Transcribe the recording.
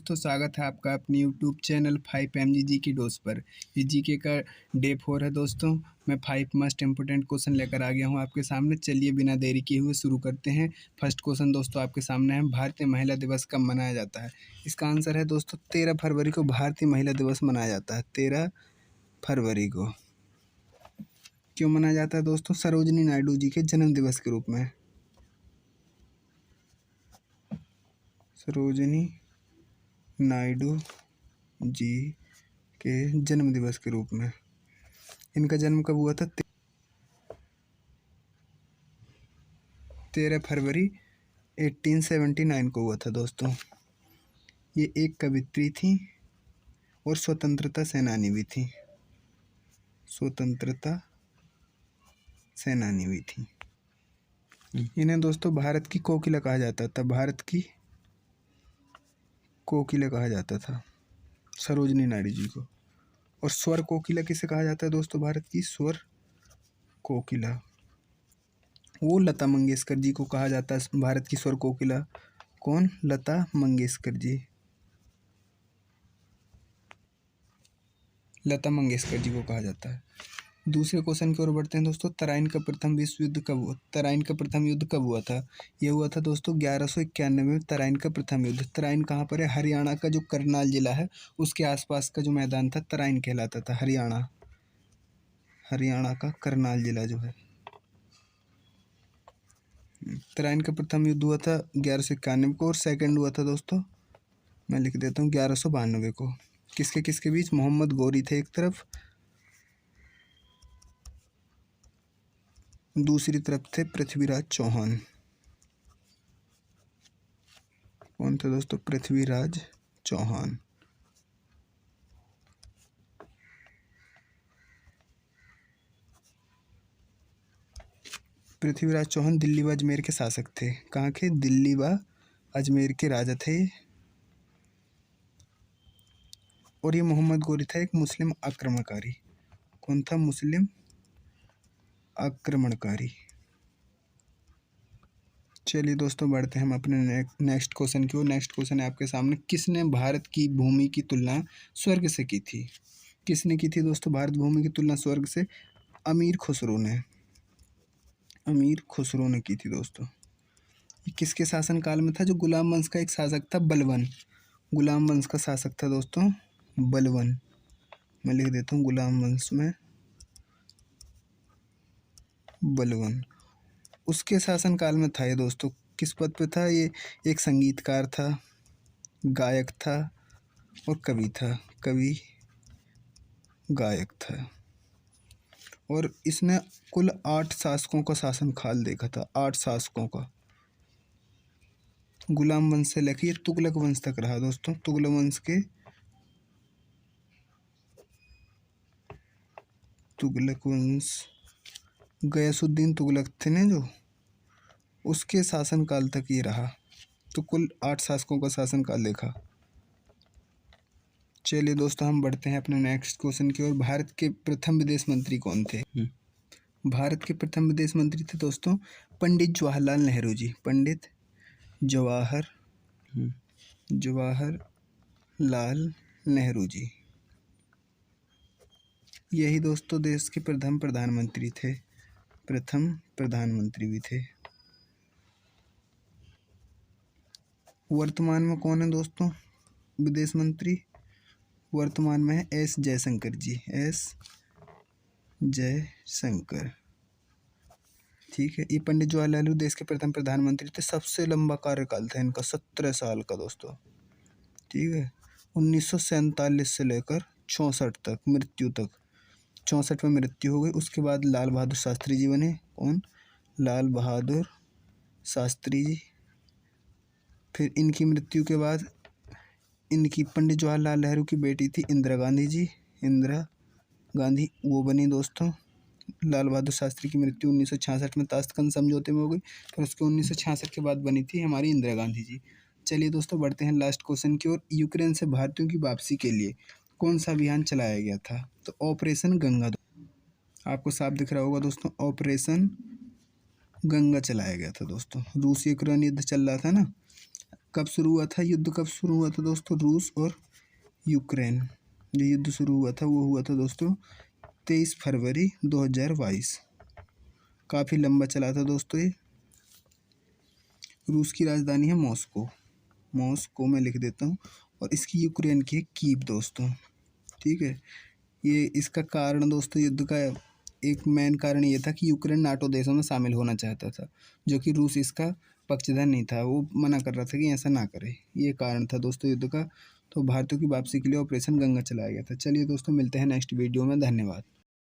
दोस्तों, स्वागत है आपका अपने यूट्यूब चैनल 5 MG जी की डोज पर। ये जीके का डे 4 है दोस्तों। मैं 5 मस्ट इम्पोर्टेंट क्वेश्चन लेकर आ गया हूँ आपके सामने। चलिए बिना देरी किए हुए शुरू करते हैं। फर्स्ट क्वेश्चन दोस्तों आपके सामने है, भारतीय महिला दिवस कब मनाया जाता है? इसका आंसर है दोस्तों 13 फरवरी को भारतीय महिला दिवस मनाया जाता है। 13 फरवरी को। क्यों मनाया जाता है दोस्तों? सरोजिनी नायडू जी के जन्म दिवस के रूप में। सरोजिनी नायडू जी के जन्म दिवस के रूप में। इनका जन्म कब हुआ था? 13 फरवरी 1879 को हुआ था दोस्तों। ये एक कवित्री थी और स्वतंत्रता सेनानी भी थी। स्वतंत्रता सेनानी भी थी। इन्हें दोस्तों भारत की कोकिला कहा जाता था। भारत की कोकिला कहा जाता था सरोजिनी नायडू जी को। और स्वर कोकिला किसे कहा जाता है दोस्तों? भारत की स्वर कोकिला वो लता मंगेशकर जी को कहा जाता है भारत की स्वर कोकिला। कौन? लता मंगेशकर जी। लता मंगेशकर जी को कहा जाता है। दूसरे क्वेश्चन की ओर बढ़ते हैं दोस्तों। तराइन का प्रथम विश्व युद्ध कब हुआ? तराइन का प्रथम युद्ध कब हुआ था? ये हुआ था दोस्तों 1191 में। तराइन का प्रथम युद्ध। तराइन कहाँ पर है? हरियाणा का जो करनाल जिला है उसके आसपास का जो मैदान था तराइन कहलाता था। हरियाणा का करनाल जिला जो है। तराइन का प्रथम युद्ध हुआ था 1191 को। और सेकंड हुआ था दोस्तों, मैं लिख देता हूँ, 1192 को। किसके बीच? मोहम्मद गौरी थे एक तरफ, दूसरी तरफ थे पृथ्वीराज चौहान। कौन थे दोस्तों? पृथ्वीराज चौहान। पृथ्वीराज चौहान दिल्ली व अजमेर के शासक थे। कहाँ के? दिल्ली व अजमेर के राजा थे। और ये मोहम्मद गौरी था एक मुस्लिम आक्रमणकारी। कौन था? मुस्लिम आक्रमणकारी। चलिए दोस्तों बढ़ते हैं हम अपने नेक्स्ट क्वेश्चन की ओर। नेक्स्ट क्वेश्चन है आपके सामने, किसने भारत की भूमि की तुलना स्वर्ग से की थी? किसने की थी दोस्तों भारत भूमि की तुलना स्वर्ग से? अमीर खुसरो ने। अमीर खुसरो ने की थी दोस्तों। ये किसके शासनकाल में था? जो गुलाम वंश का एक शासक था, बलवन। गुलाम वंश का शासक था दोस्तों बलवन। मैं लिख देता हूँ गुलाम वंश में बलवन। उसके शासनकाल में था ये दोस्तों। किस पद पे था ये? एक संगीतकार था, गायक था और कवि था। कवि गायक था। और इसने कुल 8 शासकों का शासनकाल देखा था। 8 शासकों का। गुलाम वंश से लेकर तुगलक वंश तक रहा दोस्तों। तुगलक वंश के गयासुद्दीन तुगलक थे ने जो, उसके शासनकाल तक ये रहा। तो कुल 8 शासकों का शासनकाल देखा। चलिए दोस्तों हम बढ़ते हैं अपने नेक्स्ट क्वेश्चन की ओर। भारत के प्रथम विदेश मंत्री कौन थे? भारत के प्रथम विदेश मंत्री थे दोस्तों पंडित जवाहरलाल नेहरू जी। पंडित जवाहरलाल नेहरू जी। यही दोस्तों देश के प्रथम प्रधानमंत्री थे। प्रथम प्रधानमंत्री भी थे। वर्तमान में कौन है दोस्तों विदेश मंत्री? वर्तमान में है एस जयशंकर जी। एस जयशंकर। ठीक है। ये पंडित जवाहरलाल नेहरू देश के प्रथम प्रधानमंत्री थे। सबसे लंबा कार्यकाल था इनका, 17 साल का दोस्तों। ठीक है। 1947 से लेकर 64 तक, मृत्यु तक। 64 में मृत्यु हो गई। उसके बाद लाल बहादुर शास्त्री जी बने। कौन? लाल बहादुर शास्त्री जी। फिर इनकी मृत्यु के बाद इनकी पंडित जवाहरलाल नेहरू की बेटी थी इंदिरा गांधी जी। इंदिरा गांधी वो बनी दोस्तों। लाल बहादुर शास्त्री की मृत्यु 1966 में ताशकंद समझौते में हो गई। फिर उसके 1966 के बाद बनी थी हमारी इंदिरा गांधी जी। चलिए दोस्तों बढ़ते हैं लास्ट क्वेश्चन की ओर। यूक्रेन से भारतीयों की वापसी के लिए कौन सा अभियान चलाया गया था? तो ऑपरेशन गंगा। आपको साफ दिख रहा होगा दोस्तों, ऑपरेशन गंगा चलाया गया था दोस्तों। रूस यूक्रेन युद्ध चल रहा था ना, कब शुरू हुआ था युद्ध, कब शुरू हुआ था दोस्तों? रूस और यूक्रेन जो युद्ध शुरू हुआ था वो हुआ था दोस्तों 23 फरवरी 2022। काफ़ी लंबा चला था दोस्तों ये। रूस की राजधानी है मॉस्को, मॉस्को में लिख देता हूँ, और इसकी यूक्रेन की है कीव दोस्तों। ठीक है, ये इसका कारण दोस्तों युद्ध का एक मेन कारण ये था कि यूक्रेन नाटो देशों में शामिल होना चाहता था, जो कि रूस इसका पक्षधर नहीं था, वो मना कर रहा था कि ऐसा ना करे। ये कारण था दोस्तों युद्ध का। तो भारतीयों की वापसी के लिए ऑपरेशन गंगा चलाया गया था। चलिए दोस्तों, मिलते हैं नेक्स्ट वीडियो में। धन्यवाद।